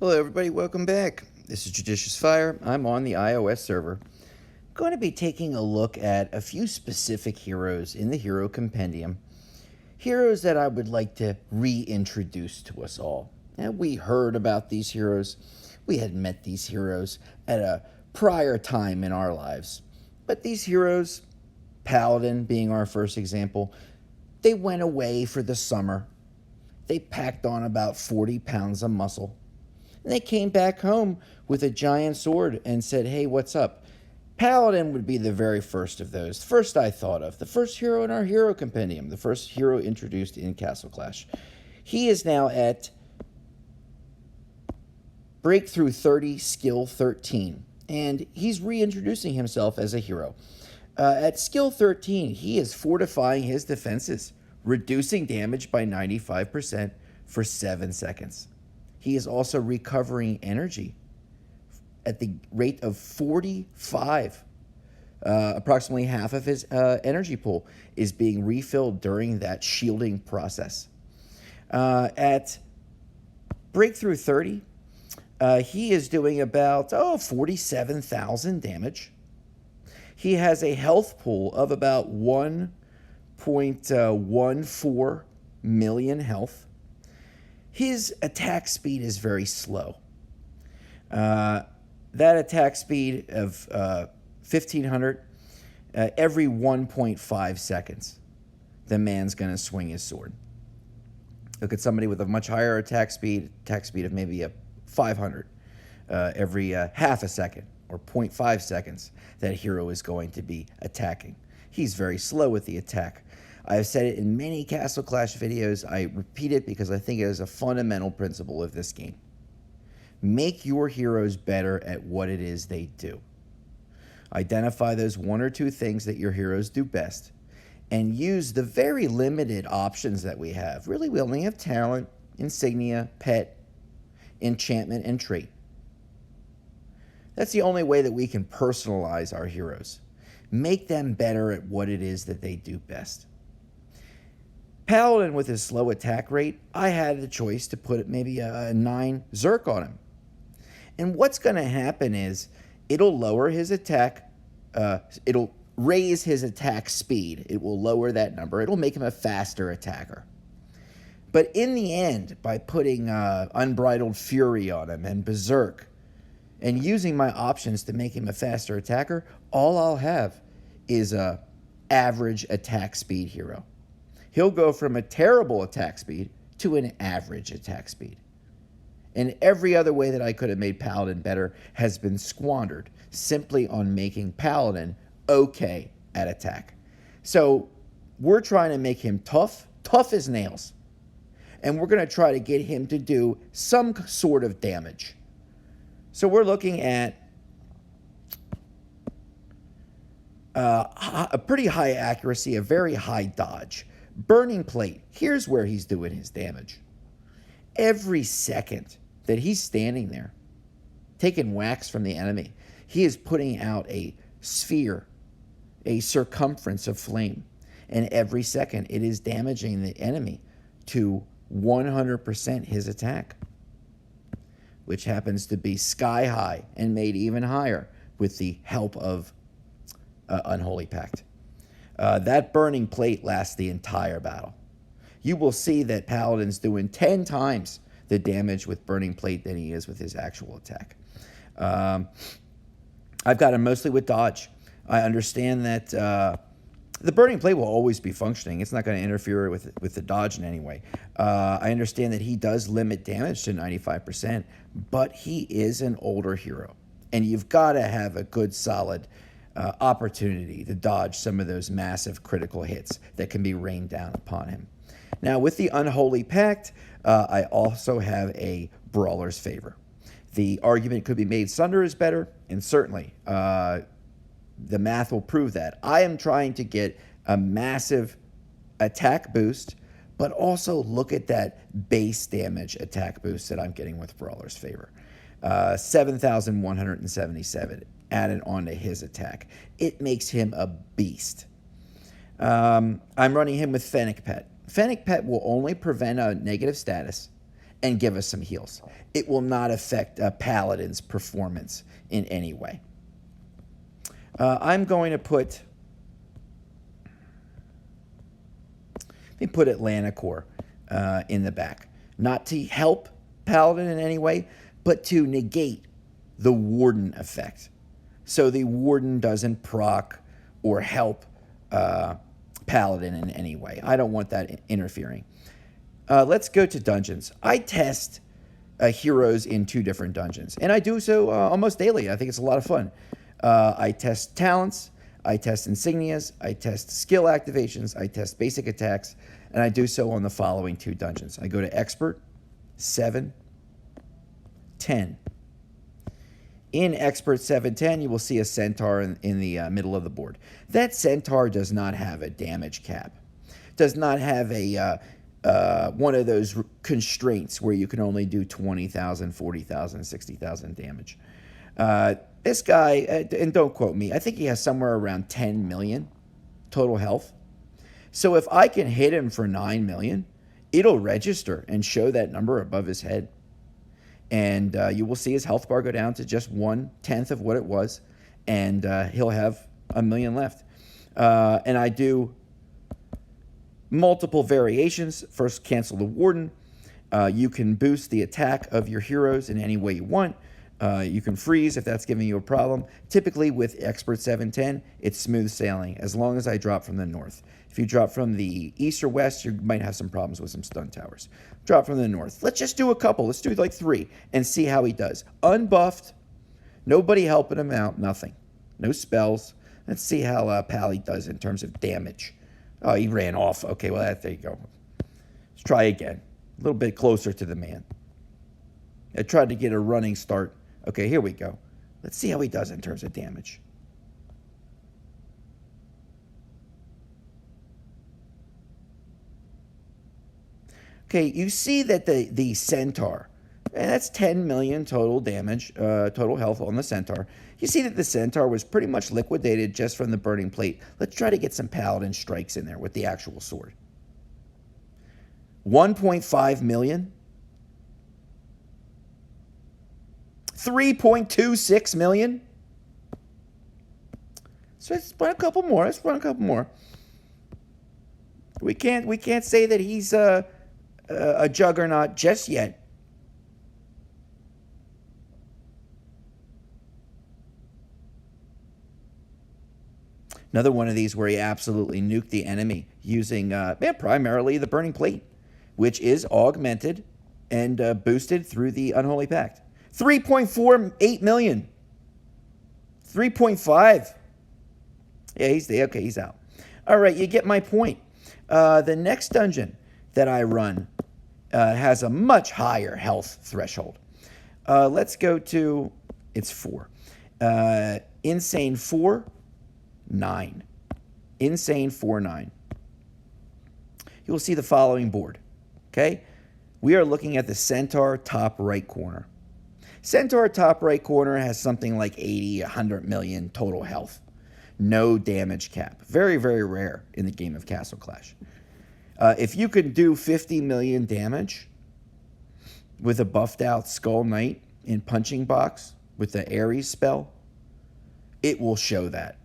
Hello everybody, welcome back. This is JudiciousFire. I'm on the iOS server. I'm going to be taking a look at a few specific heroes in the Hero Compendium. Heroes that I would like to reintroduce to us all. Now, we heard about these heroes. We had met these heroes at a prior time in our lives. But these heroes, Paladin being our first example, they went away for the summer. They packed on about 40 pounds of muscle. And they came back home with a giant sword and said, hey, what's up? Paladin would be the very first of those. First I thought of. The first hero in our Hero Compendium. The first hero introduced in Castle Clash. He is now at Breakthrough 30, Skill 13. And he's reintroducing himself as a hero. At Skill 13, he is fortifying his defenses, reducing damage by 95% for 7 seconds. He is also recovering energy at the rate of 45. Approximately half of his energy pool is being refilled during that shielding process. At Breakthrough 30, he is doing about 47,000 damage. He has a health pool of about 1.14 million health. His attack speed is very slow. That attack speed of 1,500, every 1.5 seconds, the man's going to swing his sword. Look at somebody with a much higher attack speed of maybe a 500, every half a second or 0.5 seconds, that hero is going to be attacking. He's very slow with the attack. I've said it in many Castle Clash videos. I repeat it because I think it is a fundamental principle of this game. Make your heroes better at what it is they do. Identify those one or two things that your heroes do best and use the very limited options that we have. Really, we only have talent, insignia, pet, enchantment, and trait. That's the only way that we can personalize our heroes. Make them better at what it is that they do best. Paladin, with his slow attack rate, I had the choice to put maybe a 9 Zerk on him. And what's going to happen is it'll lower his attack. It'll raise his attack speed. It will lower that number. It'll make him a faster attacker. But in the end, by putting Unbridled Fury on him and Berserk and using my options to make him a faster attacker, all I'll have is a average attack speed hero. He'll go from a terrible attack speed to an average attack speed. And every other way that I could have made Paladin better has been squandered simply on making Paladin okay at attack. So we're trying to make him tough as nails. And we're going to try to get him to do some sort of damage. So we're looking at a pretty high accuracy, a very high dodge. Burning Plate, here's where he's doing his damage. Every second that he's standing there, taking whacks from the enemy, he is putting out a sphere, a circumference of flame. And every second, it is damaging the enemy to 100% his attack, which happens to be sky high and made even higher with the help of Unholy Pact. That Burning Plate lasts the entire battle. You will see that Paladin's doing 10 times the damage with Burning Plate than he is with his actual attack. I've got him mostly with dodge. I understand that the Burning Plate will always be functioning. It's not going to interfere with the dodge in any way. I understand that he does limit damage to 95%, but he is an older hero. And you've got to have a good, solid opportunity to dodge some of those massive critical hits that can be rained down upon him. Now, with the Unholy Pact, I also have a Brawler's Favor. The argument could be made Sunder is better, and certainly the math will prove that. I am trying to get a massive attack boost, but also look at that base damage attack boost that I'm getting with Brawler's Favor. 7,177 added onto his attack. It makes him a beast. I'm running him with Fennec Pet. Fennec Pet will only prevent a negative status and give us some heals. It will not affect Paladin's performance in any way. I'm going to put Atlanta Core in the back. Not to help Paladin in any way, but to negate the Warden effect. So the Warden doesn't proc or help Paladin in any way. I don't want that interfering. Let's go to dungeons. I test heroes in 2 different dungeons, and I do so almost daily. I think it's a lot of fun. I test talents, I test insignias, I test skill activations, I test basic attacks, and I do so on the following 2 dungeons. I go to Expert, 7, 10. In Expert 710, you will see a centaur in the middle of the board. That centaur does not have a damage cap. Does not have a one of those constraints where you can only do 20,000, 40,000, 60,000 damage. This guy, and don't quote me, I think he has somewhere around 10 million total health. So if I can hit him for 9 million, it'll register and show that number above his head. And you will see his health bar go down to just 1/10 of what it was, and he'll have 1 million left. And I do multiple variations. First, cancel the Warden. You can boost the attack of your heroes in any way you want. You can freeze if that's giving you a problem. Typically with Expert 710, it's smooth sailing as long as I drop from the north. If you drop from the east or west, you might have some problems with some stun towers. Drop from the north. Let's just do a couple. Let's do like 3 and see how he does. Unbuffed, nobody helping him out, nothing. No spells. Let's see how Pally does in terms of damage. Oh, he ran off. Okay, well, there you go. Let's try again. A little bit closer to the man. I tried to get a running start. Okay, here we go. Let's see how he does in terms of damage. Okay, you see that the centaur, and that's 10 million total damage, total health on the centaur. You see that the centaur was pretty much liquidated just from the burning plate. Let's try to get some paladin strikes in there with the actual sword. 1.5 million. 3.26 million. So let's run a couple more. We can't say that he's a juggernaut just yet. Another one of these where he absolutely nuked the enemy using primarily the Burning Plate, which is augmented and boosted through the Unholy Pact. 3.48 million. 3.5. Yeah, he's out. All right, you get my point. The next dungeon that I run has a much higher health threshold. Let's go to, it's 4. Insane 4, 9. Insane 4, 9. You will see the following board. Okay? We are looking at the Centaur top right corner. Centaur top right corner has something like 80, 100 million total health. No damage cap. Very, very rare in the game of Castle Clash. If you could do 50 million damage with a buffed out Skull Knight in Punching Box with the Ares spell, it will show that.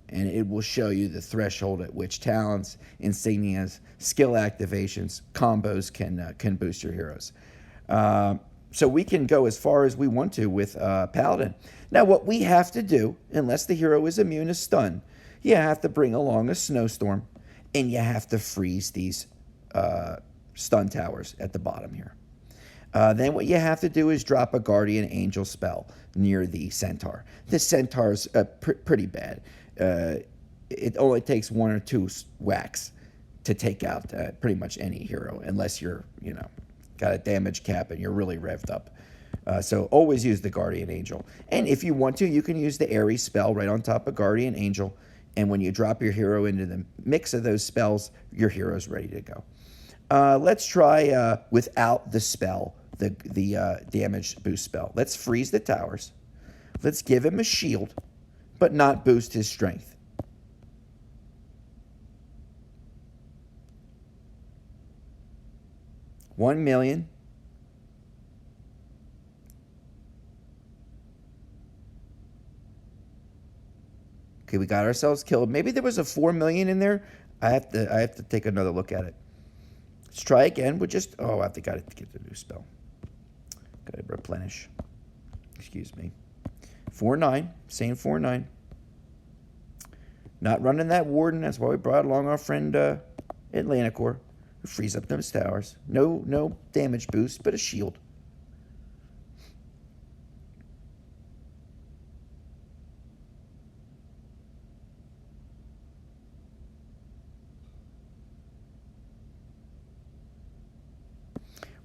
And it will show you the threshold at which talents, insignias, skill activations, combos can boost your heroes. So we can go as far as we want to with Paladin. Now, what we have to do, unless the hero is immune to stun, you have to bring along a snowstorm, and you have to freeze these stun towers at the bottom here. Then what you have to do is drop a Guardian Angel spell near the Centaur. The Centaur's pretty bad. It only takes 1 or 2 whacks to take out pretty much any hero, unless you're, got a damage cap and you're really revved up. So always use the Guardian Angel. And if you want to, you can use the Ares spell right on top of Guardian Angel. And when you drop your hero into the mix of those spells, your hero's ready to go. Let's try without the spell, the damage boost spell. Let's freeze the towers. Let's give him a shield, but not boost his strength. $1 million, Okay, we got ourselves killed. Maybe there was a 4 million in there. I have to take another look at it. Let's try again. We're just, oh, I have to get the new spell. Got to replenish. Excuse me. 4-9. Same 4-9. Not running that Warden. That's why we brought along our friend Atlanticor, who frees up those towers. No damage boost, but a shield.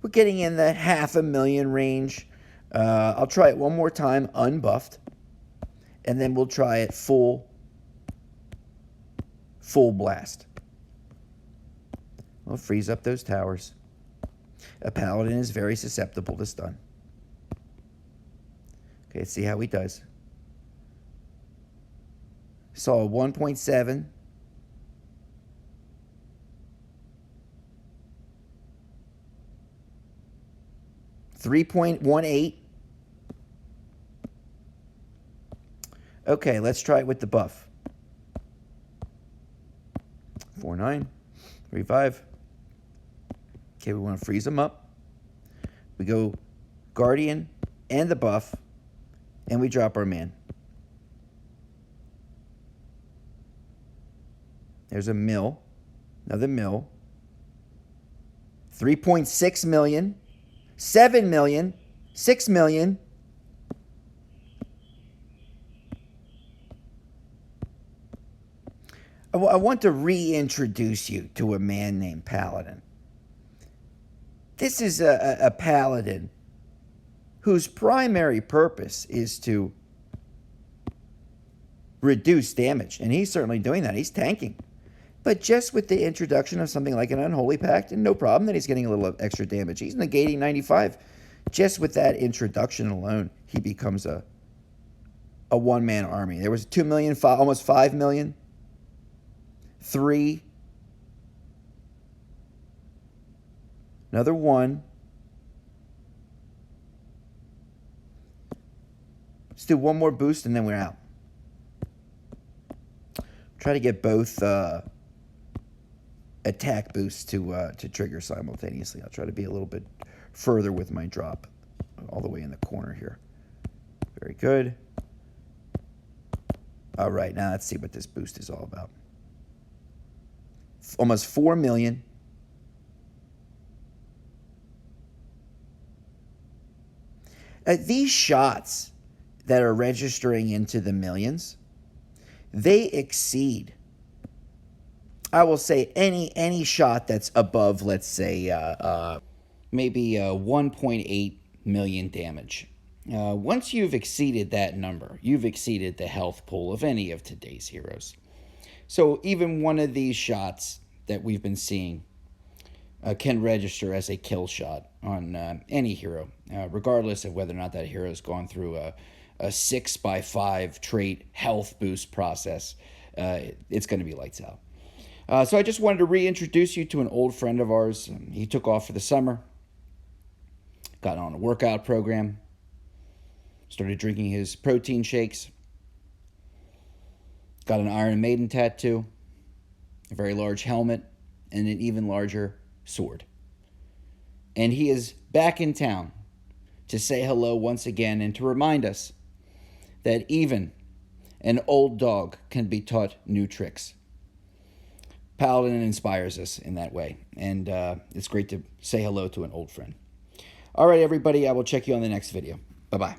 We're getting in the 500,000 range. I'll try it one more time, unbuffed. And then we'll try it full blast. We'll freeze up those towers. A Paladin is very susceptible to stun. Okay, let's see how he does. Saw a 1.7. 3.18. Okay, let's try it with the buff. 4-9. 3-5. Okay, we want to freeze them up. We go Guardian and the buff, and we drop our man. There's a mill. Another mill. 3.6 million. 7 million. 6 million. I want to reintroduce you to a man named Paladin. This is a Paladin whose primary purpose is to reduce damage. And he's certainly doing that. He's tanking. But just with the introduction of something like an Unholy Pact, and no problem that he's getting a little extra damage. He's negating 95. Just with that introduction alone, he becomes a one-man army. There was 2 million, almost 5 million. 3. Another 1. Let's do one more boost and then we're out. Try to get both attack boosts to trigger simultaneously. I'll try to be a little bit further with my drop, all the way in the corner here. Very good. All right, now let's see what this boost is all about. Almost 4 million. These shots that are registering into the millions, they exceed, I will say, any shot that's above, let's say, maybe 1.8 million damage. Once you've exceeded that number, you've exceeded the health pool of any of today's heroes. So even one of these shots that we've been seeing can register as a kill shot on any hero, regardless of whether or not that hero has gone through a 6x5 trait health boost process. It's going to be lights out. So I just wanted to reintroduce you to an old friend of ours. He took off for the summer, got on a workout program, started drinking his protein shakes, got an Iron Maiden tattoo, a very large helmet, and an even larger sword. And he is back in town to say hello once again and to remind us that even an old dog can be taught new tricks. Paladin inspires us in that way, and it's great to say hello to an old friend. All right, everybody, I will check you on the next video. Bye-bye.